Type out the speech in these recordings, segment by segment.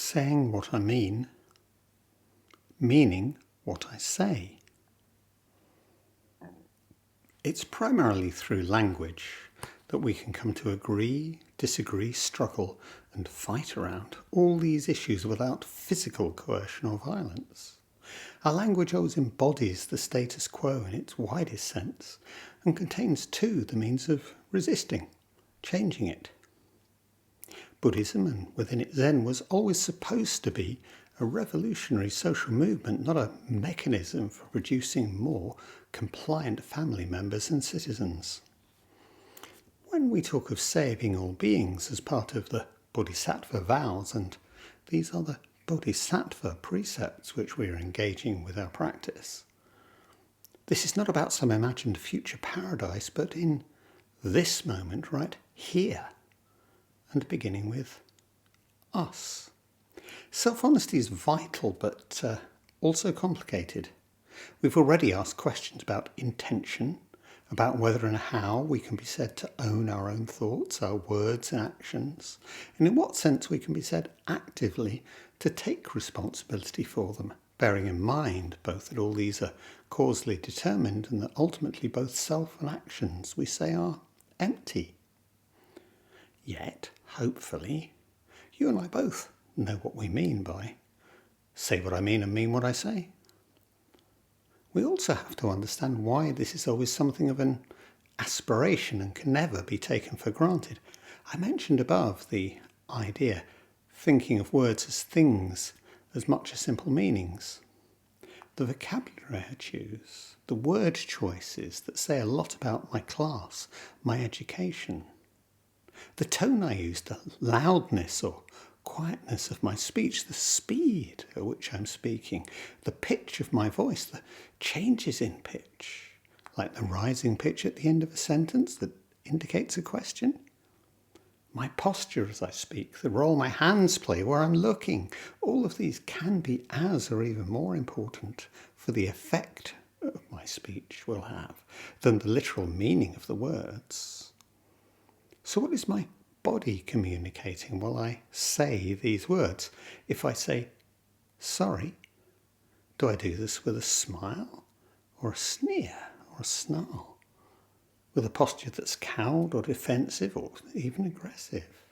saying what I mean, meaning what I say. It's primarily through language that we can come to agree, disagree, struggle, and fight around all these issues without physical coercion or violence. Our language always embodies the status quo in its widest sense and contains too the means of resisting, changing it. Buddhism, and within it Zen, was always supposed to be a revolutionary social movement, not a mechanism for producing more compliant family members and citizens. When we talk of saving all beings as part of the Bodhisattva vows, and these are the Bodhisattva precepts which we are engaging with our practice, this is not about some imagined future paradise, but in this moment right here, and beginning with us. Self-honesty is vital, but also complicated. We've already asked questions about intention, about whether and how we can be said to own our own thoughts, our words and actions, and in what sense we can be said actively to take responsibility for them, bearing in mind both that all these are causally determined and that ultimately both self and actions we say are empty. Yet, hopefully, you and I both know what we mean by say what I mean and mean what I say. We also have to understand why this is always something of an aspiration and can never be taken for granted. I mentioned above the idea, thinking of words as things as much as simple meanings. The vocabulary I choose, the word choices that say a lot about my class, my education, the tone I use, the loudness or quietness of my speech, the speed at which I'm speaking, the pitch of my voice, the changes in pitch, like the rising pitch at the end of a sentence that indicates a question, my posture as I speak, the role my hands play, where I'm looking, all of these can be as or even more important for the effect of my speech will have than the literal meaning of the words. So what is my body communicating while I say these words? If I say, sorry, do I do this with a smile or a sneer or a snarl? With a posture that's cowed or defensive or even aggressive?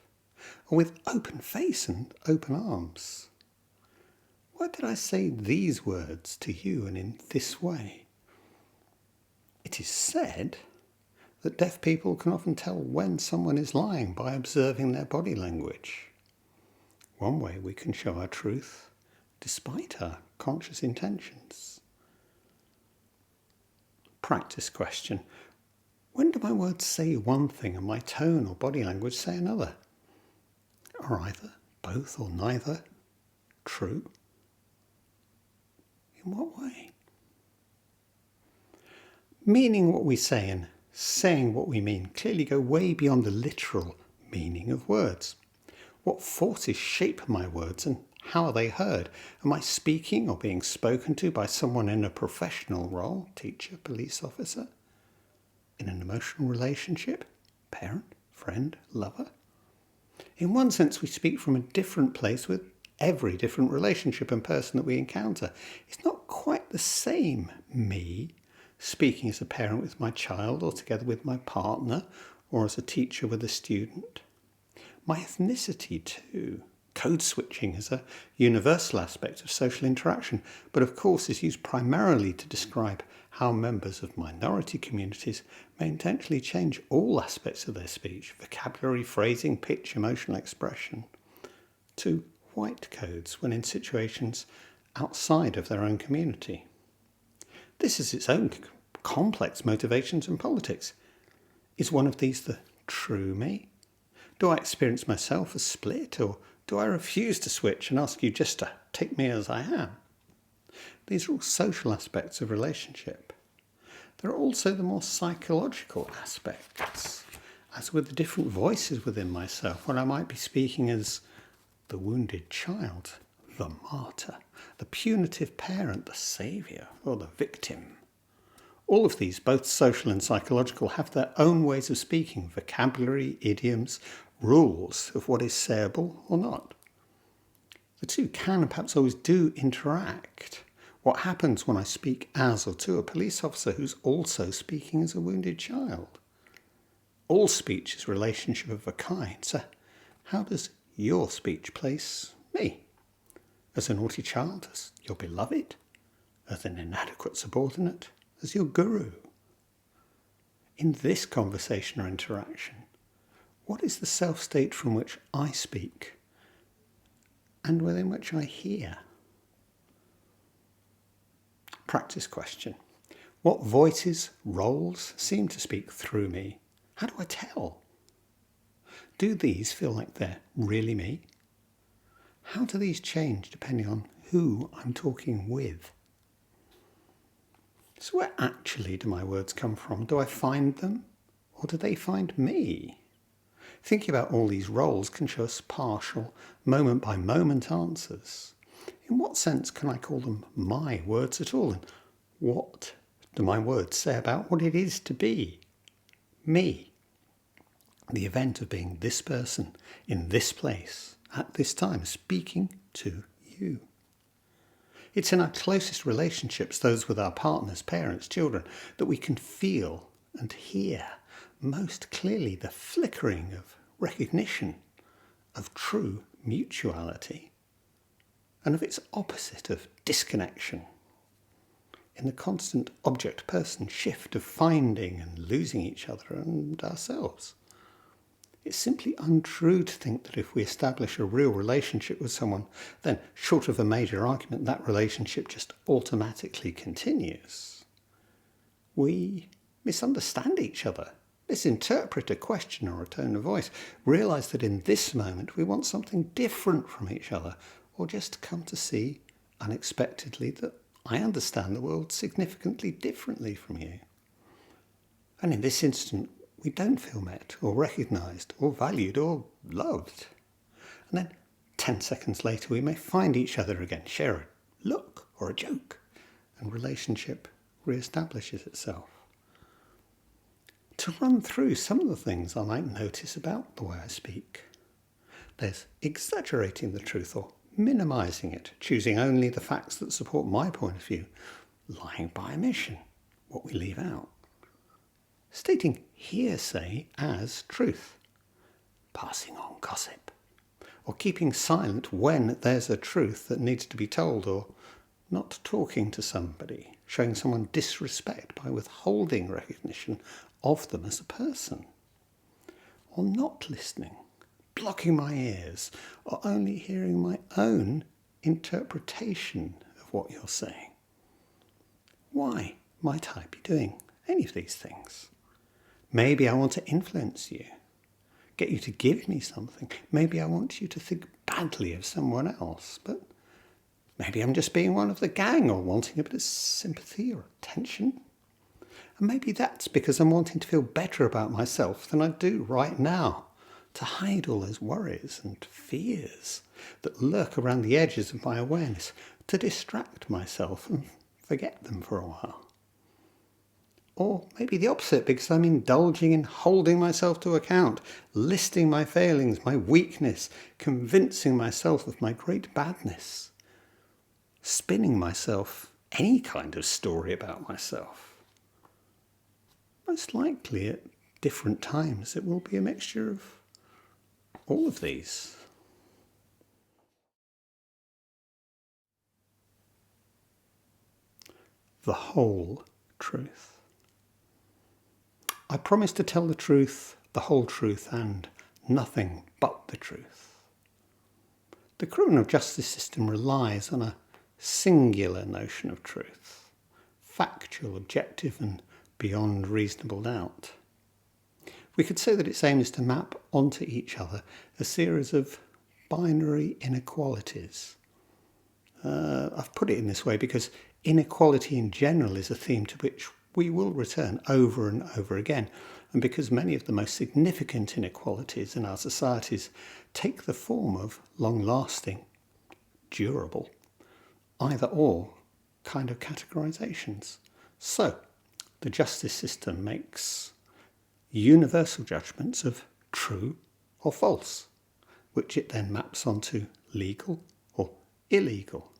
Or with open face and open arms? Why did I say these words to you and in this way? It is said that deaf people can often tell when someone is lying by observing their body language. One way we can show our truth despite our conscious intentions. Practice question. When do my words say one thing and my tone or body language say another? Are either, both or neither true? In what way? Meaning what we say and saying what we mean clearly go way beyond the literal meaning of words. What forces shape my words and how are they heard? Am I speaking or being spoken to by someone in a professional role, teacher, police officer? In an emotional relationship, parent, friend, lover? In one sense, we speak from a different place with every different relationship and person that we encounter. It's not quite the same me speaking as a parent with my child or together with my partner or as a teacher with a student. My ethnicity too. Code switching is a universal aspect of social interaction, but of course is used primarily to describe how members of minority communities may intentionally change all aspects of their speech, vocabulary, phrasing, pitch, emotional expression, to white codes when in situations outside of their own community. This has its own complex motivations and politics. Is one of these the true me? Do I experience myself as split, or do I refuse to switch and ask you just to take me as I am? These are all social aspects of relationship. There are also the more psychological aspects, as with the different voices within myself, when I might be speaking as the wounded child, the martyr, the punitive parent, the saviour, or the victim. All of these, both social and psychological, have their own ways of speaking, vocabulary, idioms, rules of what is sayable or not. The two can and perhaps always do interact. What happens when I speak as or to a police officer who's also speaking as a wounded child? All speech is a relationship of a kind, so how does your speech place me? As a naughty child, as your beloved, as an inadequate subordinate, as your guru? In this conversation or interaction, what is the self-state from which I speak and within which I hear? Practice question. What voices, roles seem to speak through me? How do I tell? Do these feel like they're really me? How do these change depending on who I'm talking with? So where actually do my words come from? Do I find them, or do they find me? Thinking about all these roles can show us partial, moment-by-moment answers. In what sense can I call them my words at all? And what do my words say about what it is to be me? The event of being this person, in this place, at this time, speaking to you. It's in our closest relationships, those with our partners, parents, children, that we can feel and hear most clearly the flickering of recognition, of true mutuality, and of its opposite of disconnection. In the constant object-person shift of finding and losing each other and ourselves. It's simply untrue to think that if we establish a real relationship with someone, then, short of a major argument, that relationship just automatically continues. We misunderstand each other, misinterpret a question or a tone of voice, realise that in this moment we want something different from each other, or just come to see unexpectedly that I understand the world significantly differently from you. And in this instant, we don't feel met or recognised or valued or loved. And then 10 seconds later we may find each other again, share a look or a joke, and relationship re-establishes itself. To run through some of the things I might notice about the way I speak. There's exaggerating the truth or minimising it, choosing only the facts that support my point of view, lying by omission, what we leave out. Stating hearsay as truth, passing on gossip, or keeping silent when there's a truth that needs to be told, or not talking to somebody, showing someone disrespect by withholding recognition of them as a person, or not listening, blocking my ears, or only hearing my own interpretation of what you're saying. Why might I be doing any of these things? Maybe I want to influence you, get you to give me something. Maybe I want you to think badly of someone else, but maybe I'm just being one of the gang or wanting a bit of sympathy or attention. And maybe that's because I'm wanting to feel better about myself than I do right now, to hide all those worries and fears that lurk around the edges of my awareness, to distract myself and forget them for a while. Or maybe the opposite, because I'm indulging in holding myself to account, listing my failings, my weakness, convincing myself of my great badness, spinning myself any kind of story about myself. Most likely at different times it will be a mixture of all of these. The whole truth. I promise to tell the truth, the whole truth, and nothing but the truth. The criminal justice system relies on a singular notion of truth, factual, objective, and beyond reasonable doubt. We could say that its aim is to map onto each other a series of binary inequalities. I've put it in this way because inequality in general is a theme to which we will return over and over again, and because many of the most significant inequalities in our societies take the form of long-lasting, durable, either-or kind of categorizations. So, the justice system makes universal judgments of true or false, which it then maps onto legal or illegal,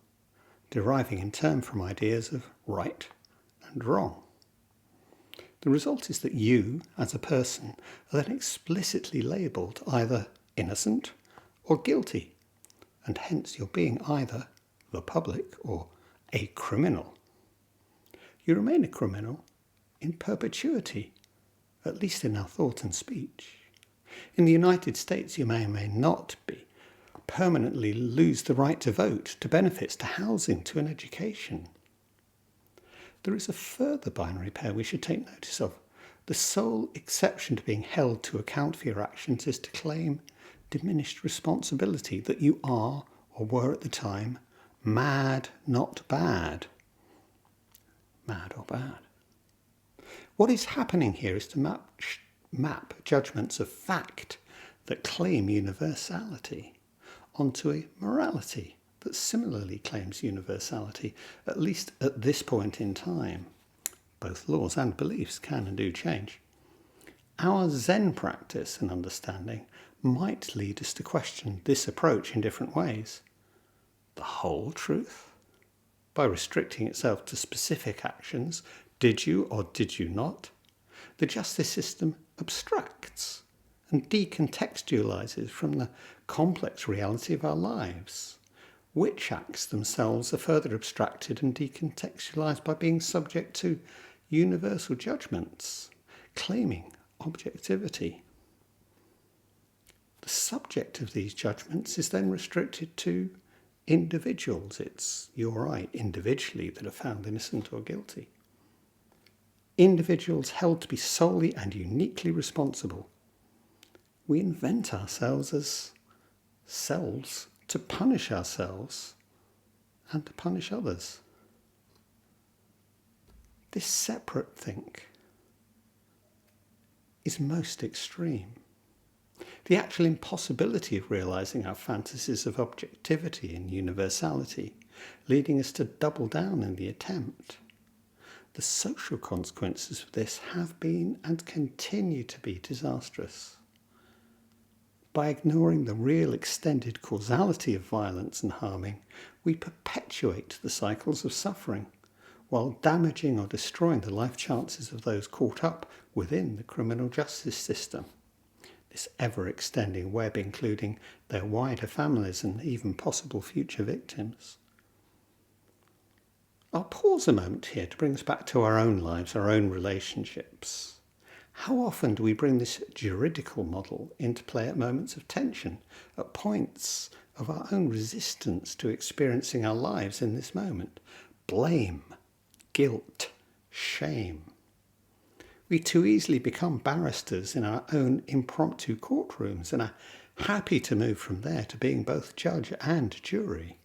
deriving in turn from ideas of right and wrong. The result is that you, as a person, are then explicitly labelled either innocent or guilty, and hence you're being either the public or a criminal. You remain a criminal in perpetuity, at least in our thought and speech. In the United States, you may or may not be permanently lose the right to vote, to benefits, to housing, to an education. There is a further binary pair we should take notice of. The sole exception to being held to account for your actions is to claim diminished responsibility, that you are, or were at the time, mad, not bad. Mad or bad. What is happening here is to map judgments of fact that claim universality onto a morality that similarly claims universality, at least at this point in time. Both laws and beliefs can and do change. Our Zen practice and understanding might lead us to question this approach in different ways. The whole truth? By restricting itself to specific actions, did you or did you not? The justice system abstracts and decontextualizes from the complex reality of our lives. Which acts themselves are further abstracted and decontextualized by being subject to universal judgments, claiming objectivity. The subject of these judgments is then restricted to individuals. It's you or I individually that are found innocent or guilty. Individuals held to be solely and uniquely responsible. We invent ourselves as selves to punish ourselves and to punish others. This separate think is most extreme. The actual impossibility of realising our fantasies of objectivity and universality, leading us to double down in the attempt. The social consequences of this have been and continue to be disastrous. By ignoring the real extended causality of violence and harming, we perpetuate the cycles of suffering, while damaging or destroying the life chances of those caught up within the criminal justice system. This ever-extending web including their wider families and even possible future victims. I'll pause a moment here to bring us back to our own lives, our own relationships. How often do we bring this juridical model into play at moments of tension, at points of our own resistance to experiencing our lives in this moment? Blame, guilt, shame. We too easily become barristers in our own impromptu courtrooms and are happy to move from there to being both judge and jury,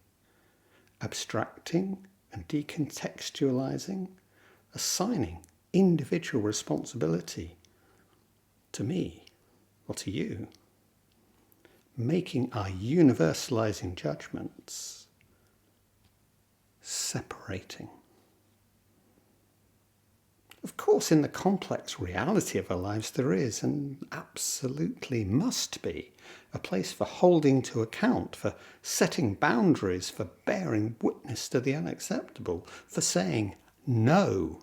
abstracting and decontextualizing, assigning individual responsibility to me or to you, making our universalizing judgments, separating. Of course, in the complex reality of our lives, there is, and absolutely must be, a place for holding to account, for setting boundaries, for bearing witness to the unacceptable, for saying no.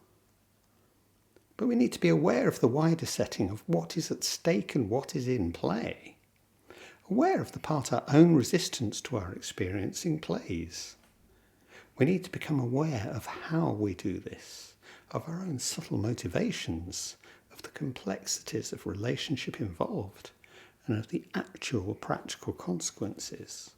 But we need to be aware of the wider setting of what is at stake and what is in play. Aware of the part our own resistance to our experiencing plays. We need to become aware of how we do this, of our own subtle motivations, of the complexities of relationship involved, and of the actual practical consequences.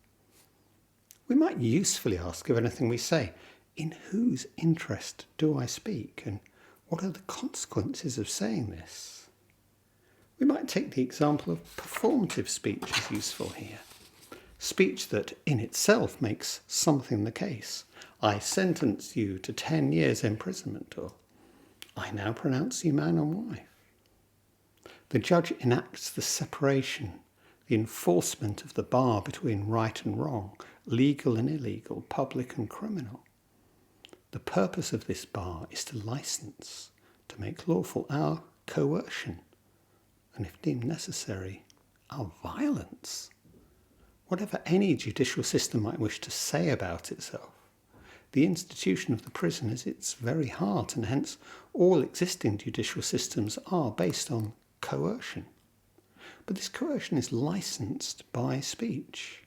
We might usefully ask of anything we say, in whose interest do I speak, and what are the consequences of saying this? We might take the example of performative speech as useful here. Speech that in itself makes something the case. I sentence you to 10 years imprisonment, or I now pronounce you man and wife. The judge enacts the separation, the enforcement of the bar between right and wrong, legal and illegal, public and criminal. The purpose of this bar is to license, to make lawful our coercion, and if deemed necessary, our violence. Whatever any judicial system might wish to say about itself, the institution of the prison is its very heart, and hence all existing judicial systems are based on coercion. But this coercion is licensed by speech.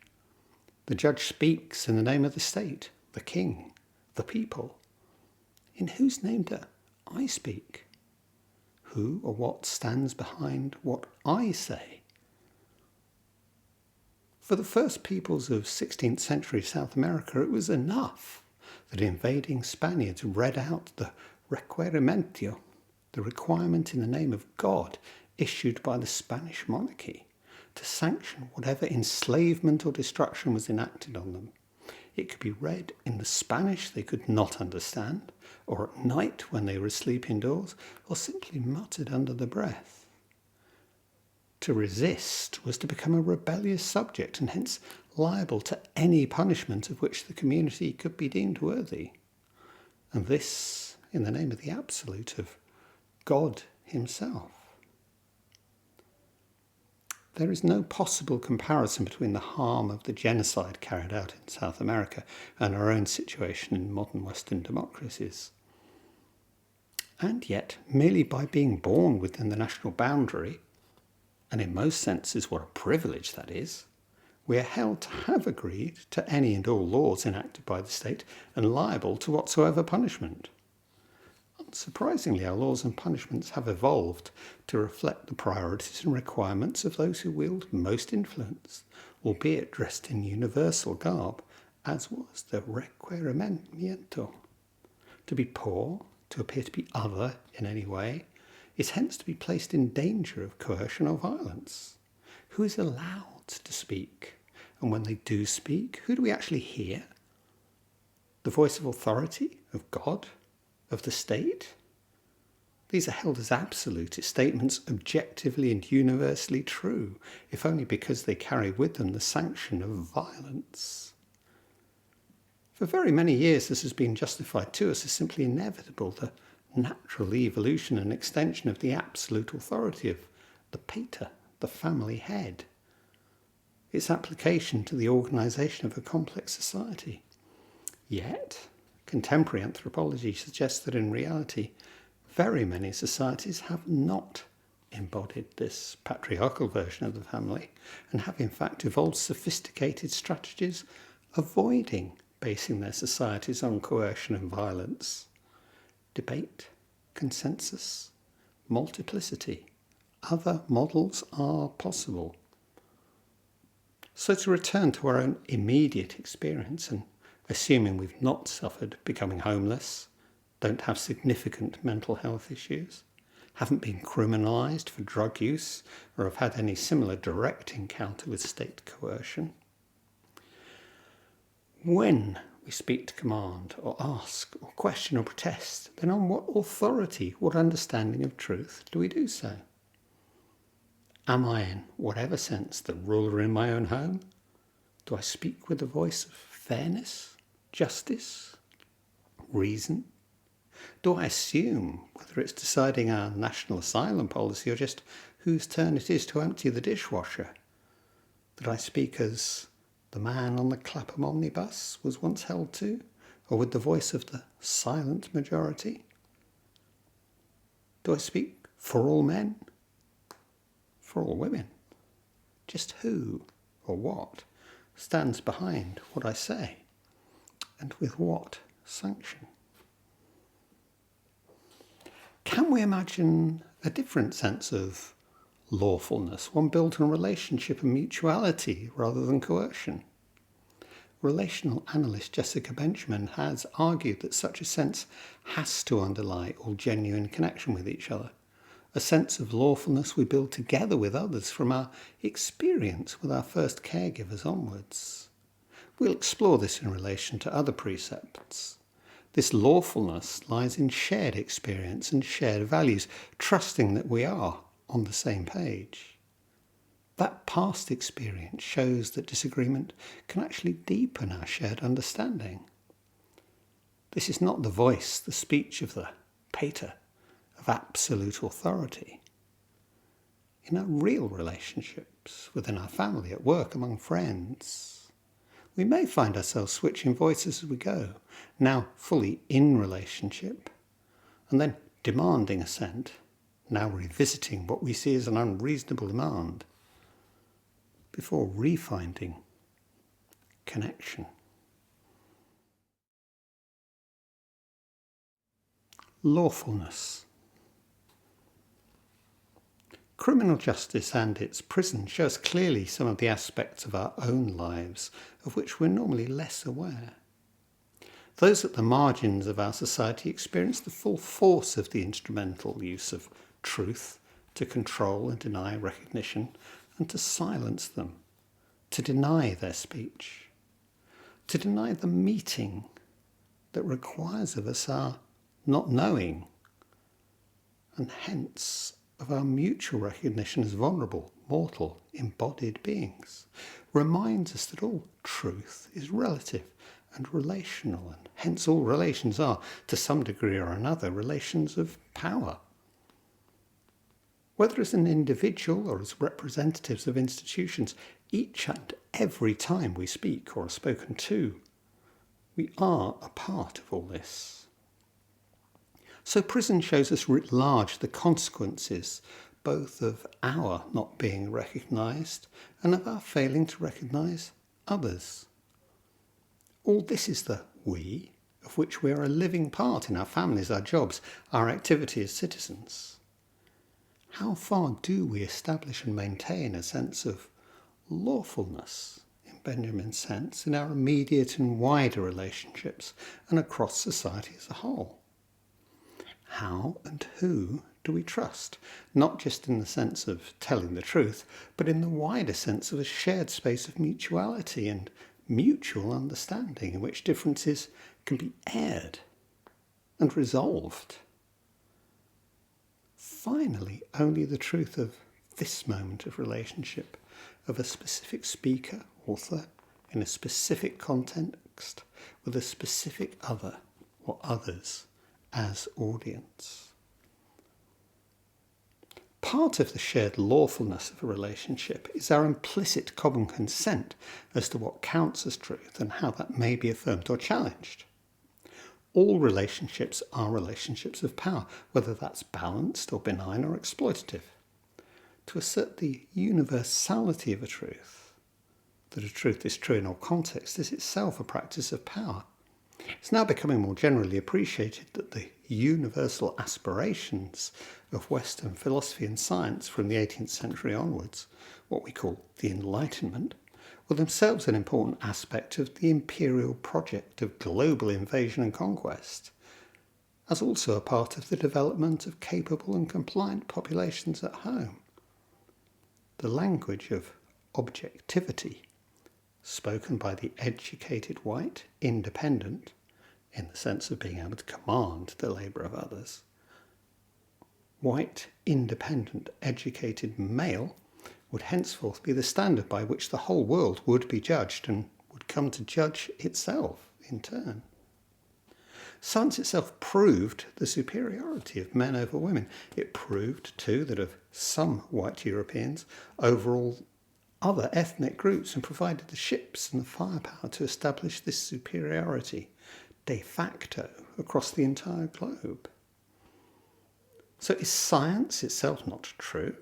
The judge speaks in the name of the state, the king, the people. In whose name do I speak? Who or what stands behind what I say? For the first peoples of 16th century South America, it was enough that invading Spaniards read out the requerimento, the requirement in the name of God issued by the Spanish monarchy, to sanction whatever enslavement or destruction was enacted on them. It could be read in the Spanish they could not understand, or at night when they were asleep indoors, or simply muttered under the breath. To resist was to become a rebellious subject, and hence liable to any punishment of which the community could be deemed worthy. And this in the name of the absolute, of God himself. There is no possible comparison between the harm of the genocide carried out in South America and our own situation in modern Western democracies. And yet, merely by being born within the national boundary, and in most senses what a privilege that is, we are held to have agreed to any and all laws enacted by the state and liable to whatsoever punishment. Unsurprisingly, our laws and punishments have evolved to reflect the priorities and requirements of those who wield most influence, albeit dressed in universal garb, as was the requerimiento. To be poor, to appear to be other in any way, is hence to be placed in danger of coercion or violence. Who is allowed to speak? And when they do speak, who do we actually hear? The voice of authority, of God, of the state? These are held as absolute, as statements objectively and universally true, if only because they carry with them the sanction of violence. For very many years this has been justified to us as simply inevitable, the natural evolution and extension of the absolute authority of the pater, the family head, its application to the organisation of a complex society. Yet, contemporary anthropology suggests that in reality, very many societies have not embodied this patriarchal version of the family and have in fact evolved sophisticated strategies avoiding basing their societies on coercion and violence. Debate, consensus, multiplicity, other models are possible. So to return to our own immediate experience, and assuming we've not suffered becoming homeless, don't have significant mental health issues, haven't been criminalised for drug use, or have had any similar direct encounter with state coercion. When we speak to command, or ask, or question, or protest, then on what authority, what understanding of truth do we do so? Am I, in whatever sense, the ruler in my own home? Do I speak with the voice of fairness, justice, reason? Do I assume, whether it's deciding our national asylum policy or just whose turn it is to empty the dishwasher, that I speak as the man on the Clapham omnibus was once held to, or with the voice of the silent majority? Do I speak for all men? For all women? Just who or what stands behind what I say, and with what sanction? Can we imagine a different sense of lawfulness, one built on relationship and mutuality rather than coercion? Relational analyst Jessica Benjamin has argued that such a sense has to underlie all genuine connection with each other, a sense of lawfulness we build together with others from our experience with our first caregivers onwards. We'll explore this in relation to other precepts. This lawfulness lies in shared experience and shared values, trusting that we are on the same page. That past experience shows that disagreement can actually deepen our shared understanding. This is not the voice, the speech of the pater, of absolute authority. in our real relationships, within our family, at work, among friends. We may find ourselves switching voices as we go, now fully in relationship, and then demanding assent, now revisiting what we see as an unreasonable demand, before refinding connection. Lawfulness. Criminal justice and its prison show us clearly some of the aspects of our own lives of which we're normally less aware. Those at the margins of our society experience the full force of the instrumental use of truth to control and deny recognition and to silence them, to deny their speech, to deny the meeting that requires of us our not knowing, and hence of our mutual recognition as vulnerable, mortal, embodied beings, reminds us that all truth is relative and relational, and hence all relations are, to some degree or another, relations of power. Whether as an individual or as representatives of institutions, each and every time we speak or are spoken to, we are a part of all this. So prison shows us writ large the consequences both of our not being recognised and of our failing to recognise others. All this is the we of which we are a living part in our families, our jobs, our activity as citizens. How far do we establish and maintain a sense of lawfulness, in Benjamin's sense, in our immediate and wider relationships and across society as a whole? How and who do we trust? Not just in the sense of telling the truth, but in the wider sense of a shared space of mutuality and mutual understanding in which differences can be aired and resolved. Finally, only the truth of this moment of relationship, of a specific speaker, author, in a specific context, with a specific other or others as audience. Part of the shared lawfulness of a relationship is our implicit common consent as to what counts as truth and how that may be affirmed or challenged. All relationships are relationships of power, whether that's balanced or benign or exploitative. To assert the universality of a truth, that a truth is true in all contexts, is itself a practice of power. It's now becoming more generally appreciated that the universal aspirations of Western philosophy and science from the 18th century onwards, what we call the Enlightenment, were themselves an important aspect of the imperial project of global invasion and conquest, as also a part of the development of capable and compliant populations at home. The language of objectivity, spoken by the educated white independent, in the sense of being able to command the labour of others, white independent educated male, would henceforth be the standard by which the whole world would be judged and would come to judge itself in turn. Science itself proved the superiority of men over women. It proved, too, that of some white Europeans over all other ethnic groups, and provided the ships and the firepower to establish this superiority de facto across the entire globe. So is science itself not true?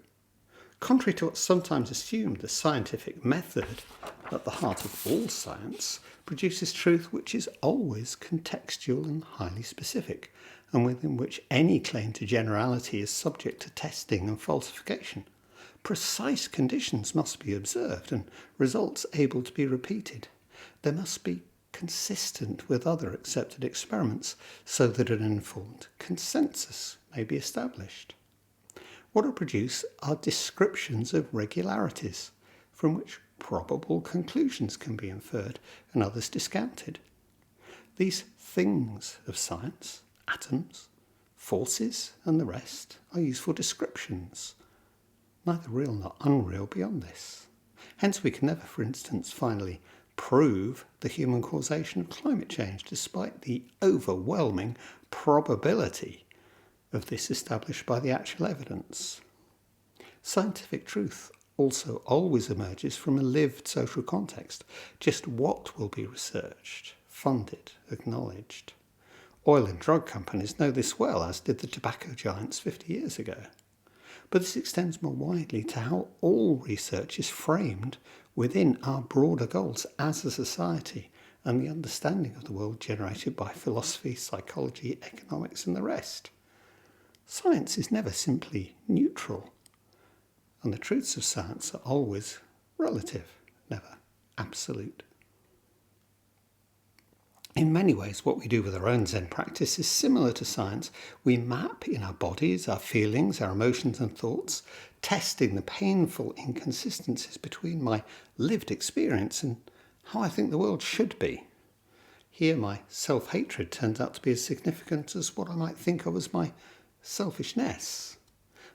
Contrary to what's sometimes assumed, the scientific method, at the heart of all science, produces truth which is always contextual and highly specific, and within which any claim to generality is subject to testing and falsification. Precise conditions must be observed and results able to be repeated. They must be consistent with other accepted experiments so that an informed consensus may be established. What are produced are descriptions of regularities from which probable conclusions can be inferred and others discounted. These things of science, atoms, forces and the rest, are useful descriptions, neither real nor unreal beyond this. Hence we can never, for instance, finally prove the human causation of climate change, despite the overwhelming probability of this established by the actual evidence. Scientific truth also always emerges from a lived social context. Just what will be researched, funded, acknowledged? Oil and drug companies know this well, as did the tobacco giants 50 years ago. But this extends more widely to how all research is framed within our broader goals as a society and the understanding of the world generated by philosophy, psychology, economics and the rest. Science is never simply neutral, and the truths of science are always relative, never absolute. In many ways, what we do with our own Zen practice is similar to science. We map in our bodies, our feelings, our emotions and thoughts, testing the painful inconsistencies between my lived experience and how I think the world should be. Here my self-hatred turns out to be as significant as what I might think of as my selfishness.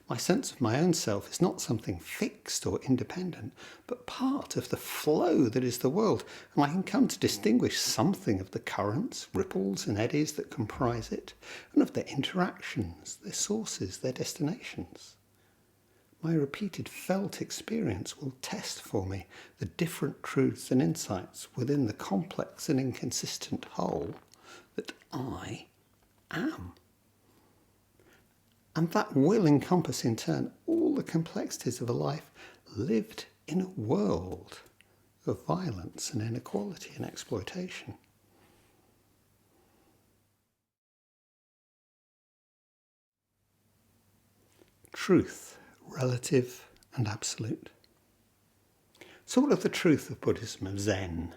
My sense of my own self is not something fixed or independent, but part of the flow that is the world, and I can come to distinguish something of the currents, ripples and eddies that comprise it, and of their interactions, their sources, their destinations. My repeated felt experience will test for me the different truths and insights within the complex and inconsistent whole that I am. And that will encompass in turn all the complexities of a life lived in a world of violence and inequality and exploitation. Truth, relative and absolute. So what of the truth of Buddhism, of Zen?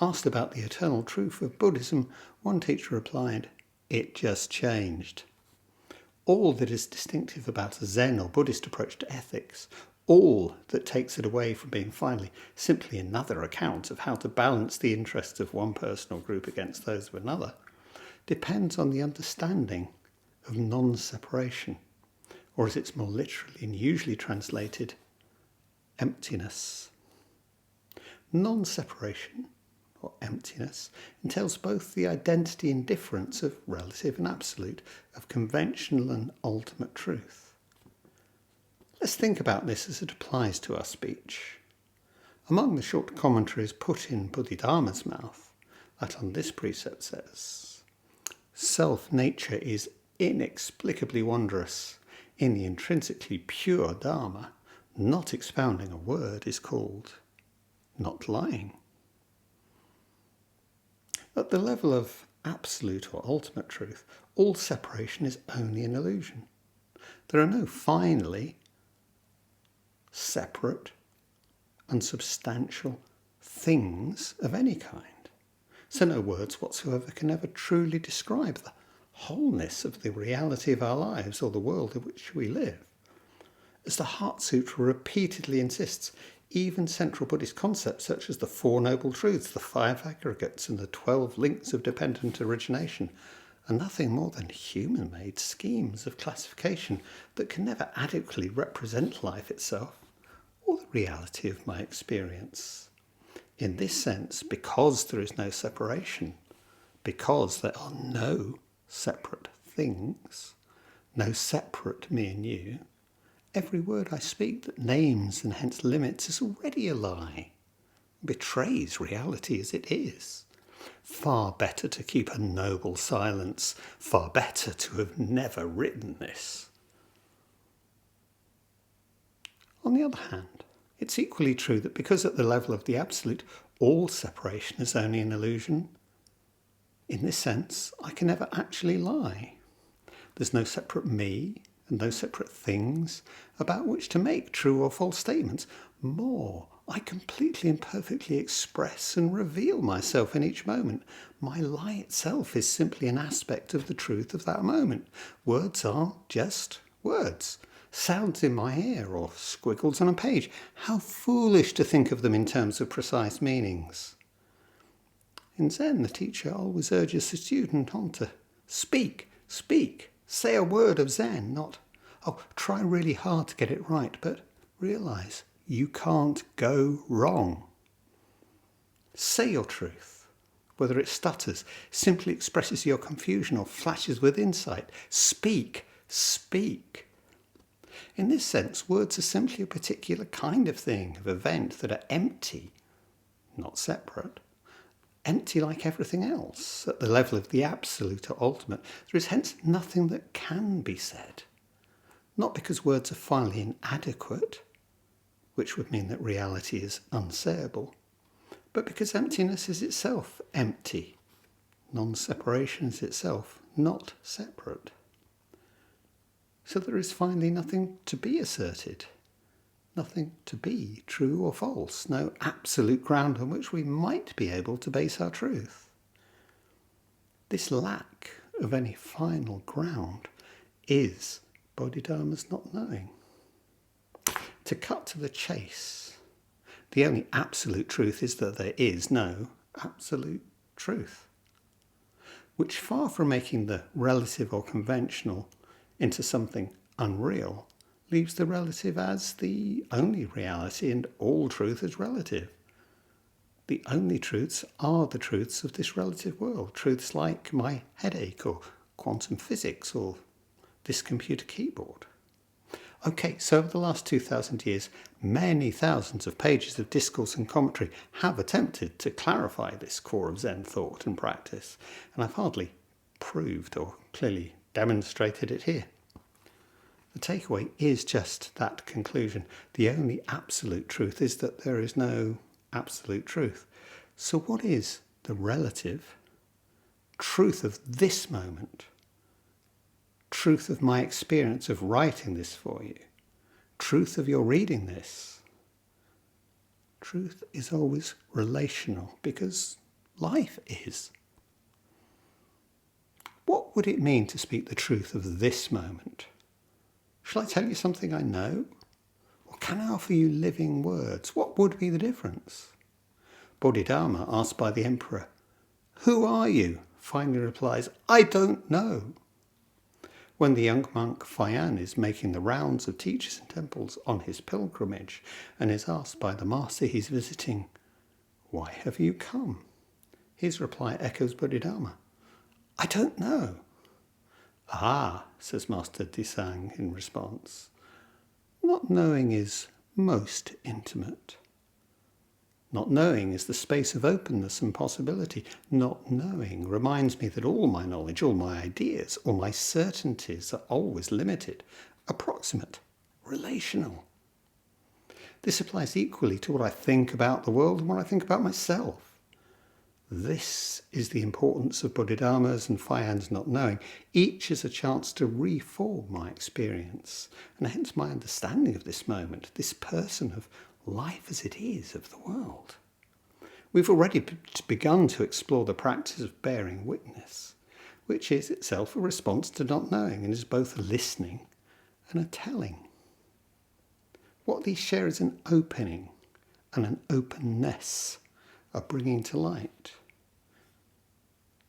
Asked about the eternal truth of Buddhism, one teacher replied, "It just changed." All that is distinctive about a Zen or Buddhist approach to ethics, all that takes it away from being finally simply another account of how to balance the interests of one person or group against those of another, depends on the understanding of non-separation, or as it's more literally and usually translated, emptiness. Non-separation, or emptiness, entails both the identity and difference of relative and absolute, of conventional and ultimate truth. Let's think about this as it applies to our speech. Among the short commentaries put in Bodhidharma's mouth, that on this precept says, self-nature is inexplicably wondrous. In the intrinsically pure Dharma, not expounding a word is called not lying. At the level of absolute or ultimate truth, all separation is only an illusion. There are no finally separate and substantial things of any kind. So no words whatsoever can ever truly describe the wholeness of the reality of our lives or the world in which we live. As the Heart Sutra repeatedly insists, even central Buddhist concepts such as the Four Noble Truths, the Five Aggregates and the 12 Links of Dependent Origination are nothing more than human-made schemes of classification that can never adequately represent life itself or the reality of my experience. In this sense, because there is no separation, because there are no separate things, no separate me and you, every word I speak that names and hence limits is already a lie, betrays reality as it is. Far better to keep a noble silence, far better to have never written this. On the other hand, it's equally true that because at the level of the absolute, all separation is only an illusion, in this sense, I can never actually lie. There's no separate me and no separate things about which to make true or false statements. More, I completely and perfectly express and reveal myself in each moment. My lie itself is simply an aspect of the truth of that moment. Words are just words. Sounds in my ear or squiggles on a page. How foolish to think of them in terms of precise meanings. In Zen, the teacher always urges the student on to speak, say a word of Zen, not, try really hard to get it right, but realise you can't go wrong. Say your truth, whether it stutters, simply expresses your confusion or flashes with insight. Speak. In this sense, words are simply a particular kind of thing, of event, that are empty, not separate. Empty like everything else, at the level of the absolute or ultimate. There is hence nothing that can be said. Not because words are finally inadequate, which would mean that reality is unsayable, but because emptiness is itself empty. Non-separation is itself not separate. So there is finally nothing to be asserted, nothing to be true or false, no absolute ground on which we might be able to base our truth. This lack of any final ground is Bodhidharma's not knowing. To cut to the chase, the only absolute truth is that there is no absolute truth, which, far from making the relative or conventional into something unreal, leaves the relative as the only reality and all truth as relative. The only truths are the truths of this relative world, truths like my headache or quantum physics or this computer keyboard. Okay, so over the last 2,000 years, many thousands of pages of discourse and commentary have attempted to clarify this core of Zen thought and practice, and I've hardly proved or clearly demonstrated it here. The takeaway is just that conclusion. The only absolute truth is that there is no absolute truth. So what is the relative truth of this moment? Truth of my experience of writing this for you? Truth of your reading this? Truth is always relational because life is. What would it mean to speak the truth of this moment? Shall I tell you something I know? Or can I offer you living words? What would be the difference? Bodhidharma, asked by the emperor, "Who are you?" finally replies, "I don't know." When the young monk Fayan is making the rounds of teachers and temples on his pilgrimage and is asked by the master he's visiting, "Why have you come?" his reply echoes Bodhidharma, "I don't know." "Ah," says Master Disang in response, "not knowing is most intimate. Not knowing is the space of openness and possibility. Not knowing reminds me that all my knowledge, all my ideas, all my certainties are always limited, approximate, relational. This applies equally to what I think about the world and what I think about myself. This is the importance of Bodhidharma's and Fayan's not knowing. Each is a chance to reform my experience, and hence my understanding of this moment, this person of life as it is, of the world. We've already begun to explore the practice of bearing witness, which is itself a response to not knowing and is both a listening and a telling. What these share is an opening and an openness, a bringing to light.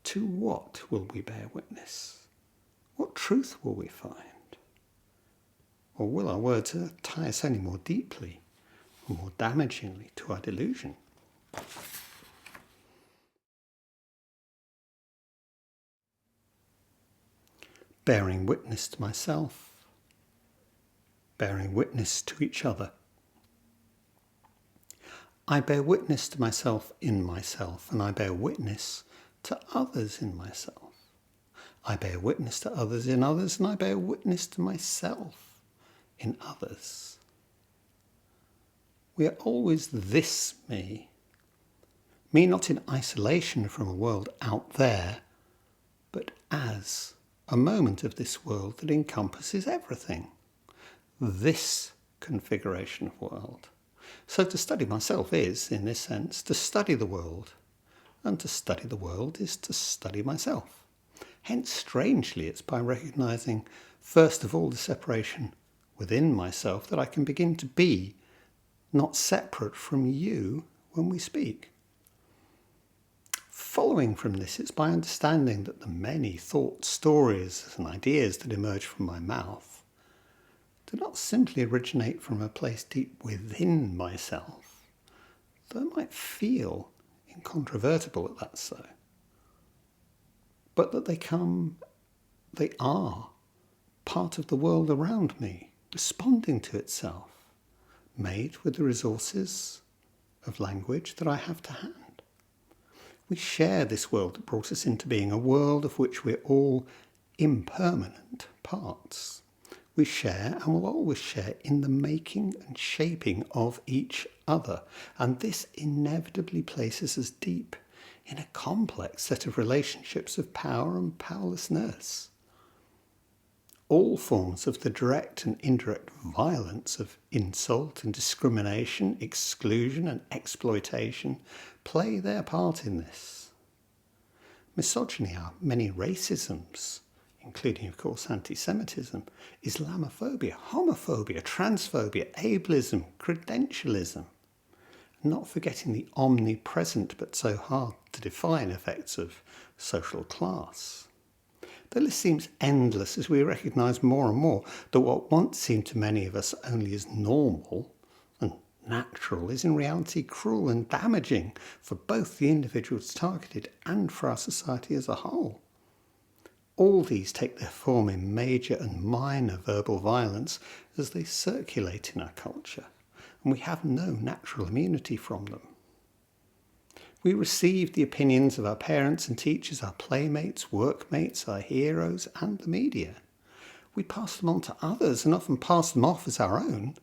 To what will we bear witness? What truth will we find? Or will our words tie us only more deeply, or more damagingly to our delusion? Bearing witness to myself, bearing witness to each other. I bear witness to myself in myself, and I bear witness to others in myself. I bear witness to others in others, and I bear witness to myself in others. We are always this me. Me not in isolation from a world out there, but as a moment of this world that encompasses everything. This configuration of world. So to study myself is, in this sense, to study the world. And to study the world is to study myself. Hence, strangely, it's by recognizing, first of all, the separation within myself that I can begin to be not separate from you when we speak. Following from this, it's by understanding that the many thoughts, stories, and ideas that emerge from my mouth do not simply originate from a place deep within myself, though it might feel incontrovertible that that's so, but that they are part of the world around me, responding to itself, made with the resources of language that I have to hand. We share this world that brought us into being, a world of which we're all impermanent parts. We share and will always share in the making and shaping of each other. And this inevitably places us deep in a complex set of relationships of power and powerlessness. All forms of the direct and indirect violence of insult and discrimination, exclusion and exploitation play their part in this. Misogyny, our many racisms, including, of course, anti-Semitism, Islamophobia, homophobia, transphobia, ableism, credentialism, not forgetting the omnipresent but so hard to define effects of social class. The list seems endless as we recognise more and more that what once seemed to many of us only as normal and natural is in reality cruel and damaging for both the individuals targeted and for our society as a whole. All these take their form in major and minor verbal violence as they circulate in our culture, and we have no natural immunity from them. We receive the opinions of our parents and teachers, our playmates, workmates, our heroes, and the media. We pass them on to others and often pass them off as our own.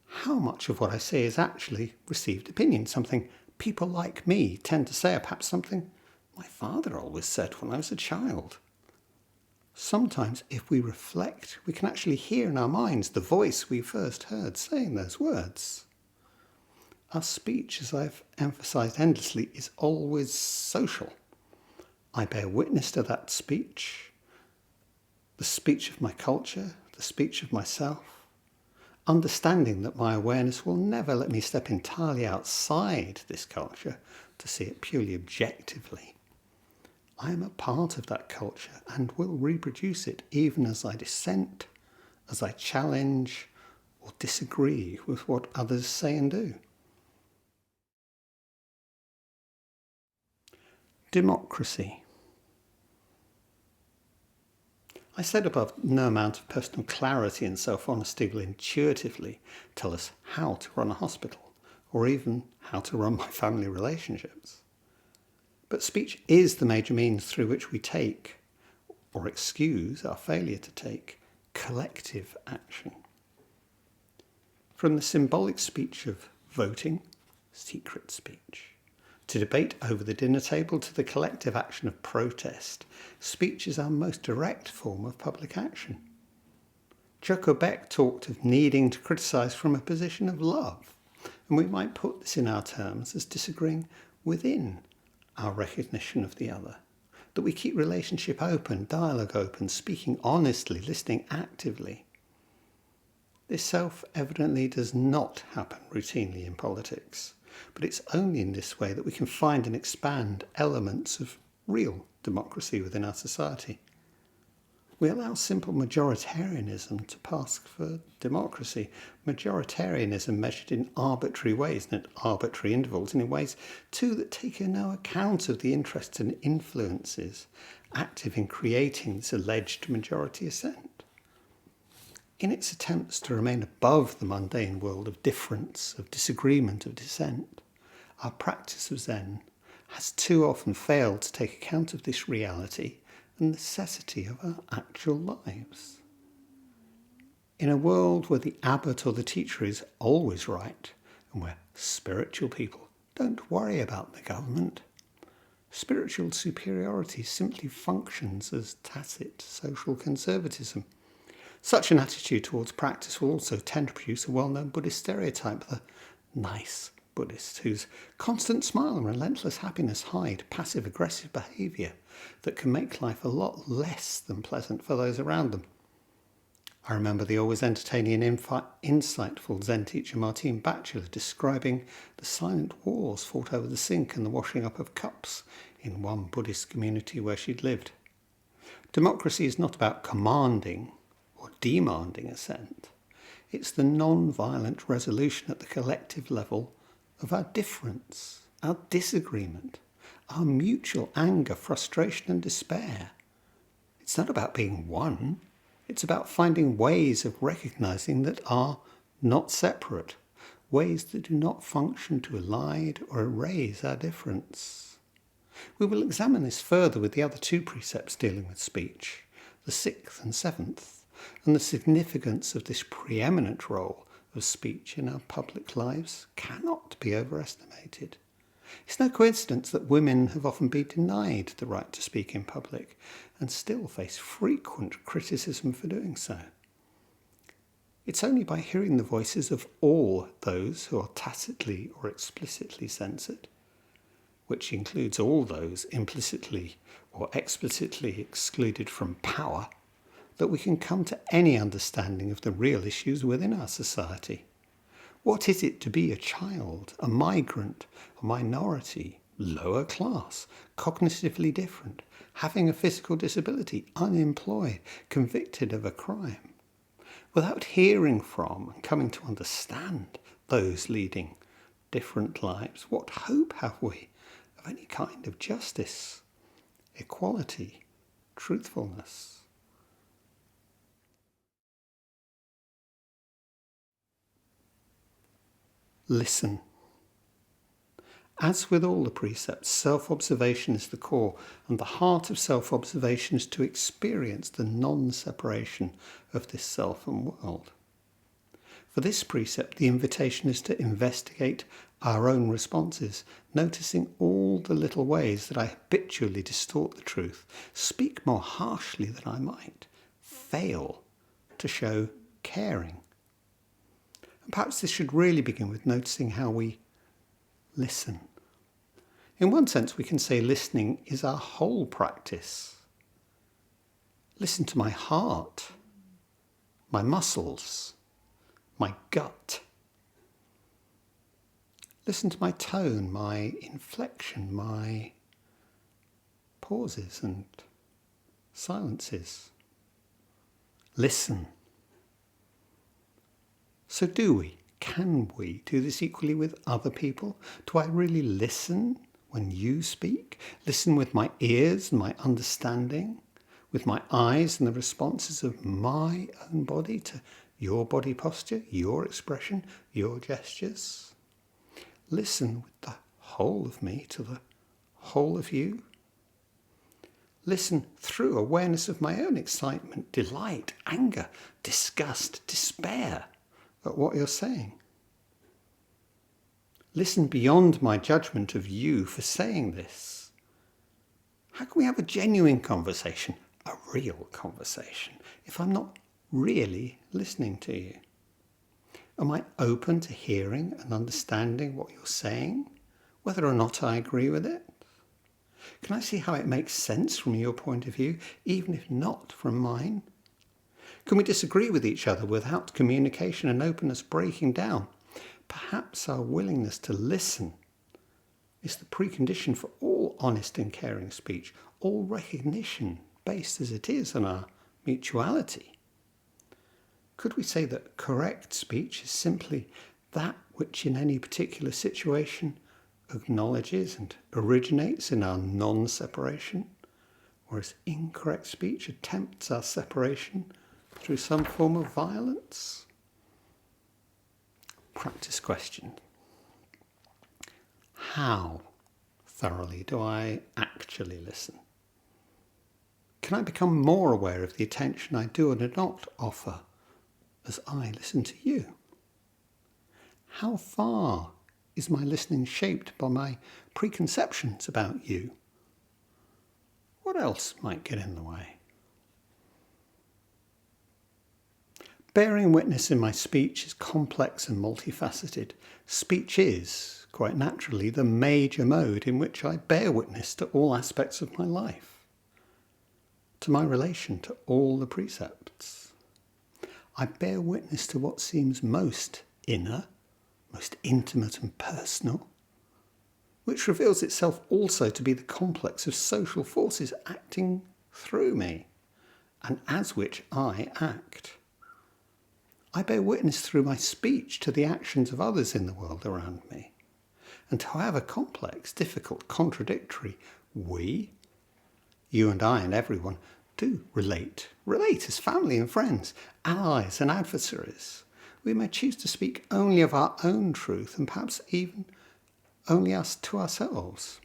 How much of what I say is actually received opinion, something people like me tend to say, or perhaps something my father always said when I was a child? Sometimes, if we reflect, we can actually hear in our minds the voice we first heard saying those words. Our speech, as I've emphasised endlessly, is always social. I bear witness to that speech, the speech of my culture, the speech of myself, understanding that my awareness will never let me step entirely outside this culture to see it purely objectively. I am a part of that culture and will reproduce it even as I dissent, as I challenge or disagree with what others say and do. Democracy. I said above, no amount of personal clarity and self-honesty will intuitively tell us how to run a hospital, or even how to run my family relationships. But speech is the major means through which we take, or excuse our failure to take, collective action. From the symbolic speech of voting, secret speech, to debate over the dinner table, to the collective action of protest, speech is our most direct form of public action. Joko Beck talked of needing to criticise from a position of love, and we might put this in our terms as disagreeing within our recognition of the other, that we keep relationship open, dialogue open, speaking honestly, listening actively. This self-evidently does not happen routinely in politics, but it's only in this way that we can find and expand elements of real democracy within our society. We allow simple majoritarianism to pass for democracy. Majoritarianism measured in arbitrary ways and at arbitrary intervals, and in ways, too, that take no account of the interests and influences active in creating this alleged majority assent. In its attempts to remain above the mundane world of difference, of disagreement, of dissent, our practice of Zen has too often failed to take account of this reality and necessity of our actual lives. In a world where the abbot or the teacher is always right, and where spiritual people don't worry about the government, spiritual superiority simply functions as tacit social conservatism. Such an attitude towards practice will also tend to produce a well-known Buddhist stereotype, the nice Buddhist, whose constant smile and relentless happiness hide passive-aggressive behaviour that can make life a lot less than pleasant for those around them. I remember the always entertaining and insightful Zen teacher Martine Batchelor describing the silent wars fought over the sink and the washing up of cups in one Buddhist community where she'd lived. Democracy is not about commanding or demanding assent. It's the non-violent resolution at the collective level of our difference, our disagreement, our mutual anger, frustration and despair. It's not about being one. It's about finding ways of recognizing that are not separate, ways that do not function to elide or erase our difference. We will examine this further with the other two precepts dealing with speech, the sixth and seventh, and the significance of this preeminent role of speech in our public lives cannot be overestimated. It's no coincidence that women have often been denied the right to speak in public and still face frequent criticism for doing so. It's only by hearing the voices of all those who are tacitly or explicitly censored, which includes all those implicitly or explicitly excluded from power, that we can come to any understanding of the real issues within our society. What is it to be a child, a migrant, a minority, lower class, cognitively different, having a physical disability, unemployed, convicted of a crime? Without hearing from and coming to understand those leading different lives, what hope have we of any kind of justice, equality, truthfulness? Listen. As with all the precepts, self-observation is the core, and the heart of self-observation is to experience the non-separation of this self and world. For this precept, the invitation is to investigate our own responses, noticing all the little ways that I habitually distort the truth, speak more harshly than I might, fail to show caring. And perhaps this should really begin with noticing how we listen. In one sense, we can say listening is our whole practice. Listen to my heart, my muscles, my gut. Listen to my tone, my inflection, my pauses and silences. Listen. So can we do this equally with other people? Do I really listen when you speak? Listen with my ears and my understanding, with my eyes and the responses of my own body to your body posture, your expression, your gestures? Listen with the whole of me to the whole of you. Listen through awareness of my own excitement, delight, anger, disgust, despair at what you're saying. Listen beyond my judgment of you for saying this. How can we have a genuine conversation, a real conversation, if I'm not really listening to you? Am I open to hearing and understanding what you're saying, whether or not I agree with it? Can I see how it makes sense from your point of view, even if not from mine? Can we disagree with each other without communication and openness breaking down? Perhaps our willingness to listen is the precondition for all honest and caring speech, all recognition, based as it is on our mutuality. Could we say that correct speech is simply that which in any particular situation acknowledges and originates in our non-separation, whereas incorrect speech attempts our separation through some form of violence? Practice question. How thoroughly do I actually listen? Can I become more aware of the attention I do or do not offer as I listen to you? How far is my listening shaped by my preconceptions about you? What else might get in the way? Bearing witness in my speech is complex and multifaceted. Speech is, quite naturally, the major mode in which I bear witness to all aspects of my life, to my relation to all the precepts. I bear witness to what seems most inner, most intimate and personal, which reveals itself also to be the complex of social forces acting through me, and as which I act. I bear witness through my speech to the actions of others in the world around me. And however complex, difficult, contradictory we, you and I and everyone, do relate. Relate as family and friends, allies and adversaries. We may choose to speak only of our own truth and perhaps even only us to ourselves.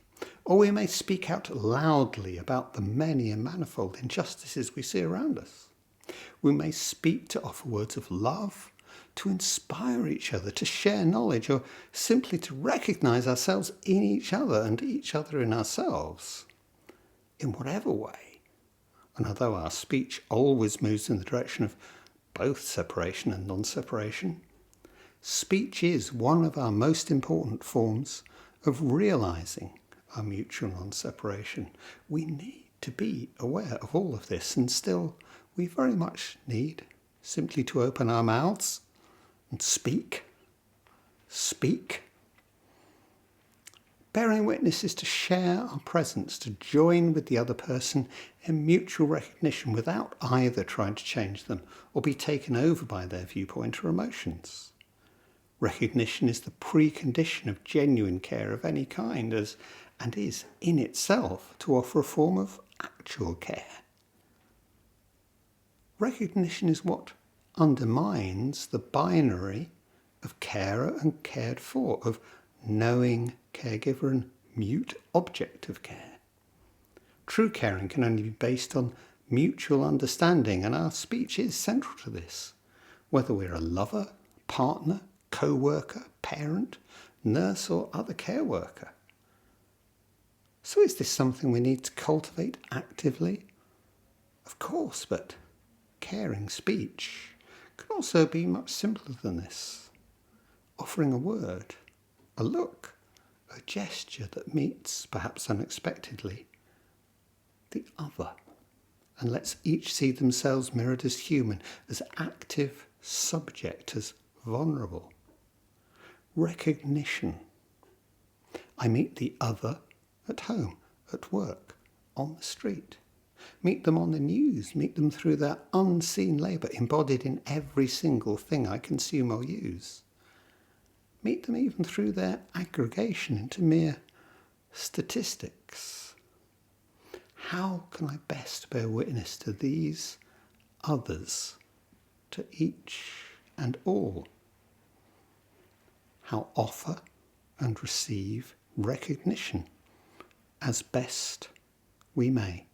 Or we may speak out loudly about the many and manifold injustices we see around us. We may speak to offer words of love, to inspire each other, to share knowledge, or simply to recognise ourselves in each other and each other in ourselves. In whatever way, and although our speech always moves in the direction of both separation and non-separation, speech is one of our most important forms of realising our mutual non-separation. We need to be aware of all of this, and still we very much need simply to open our mouths and speak. Bearing witness is to share our presence, to join with the other person in mutual recognition without either trying to change them or be taken over by their viewpoint or emotions. Recognition is the precondition of genuine care of any kind, and is in itself to offer a form of actual care. Recognition is what undermines the binary of carer and cared for, of knowing caregiver and mute object of care. True caring can only be based on mutual understanding, and our speech is central to this, whether we're a lover, partner, co-worker, parent, nurse or other care worker. So is this something we need to cultivate actively? Of course, but caring speech can also be much simpler than this. Offering a word, a look, a gesture that meets, perhaps unexpectedly, the other and lets each see themselves mirrored as human, as active subject, as vulnerable. Recognition. I meet the other at home, at work, on the street. Meet them on the news, meet them through their unseen labour embodied in every single thing I consume or use. Meet them even through their aggregation into mere statistics. How can I best bear witness to these others, to each and all? How offer and receive recognition as best we may.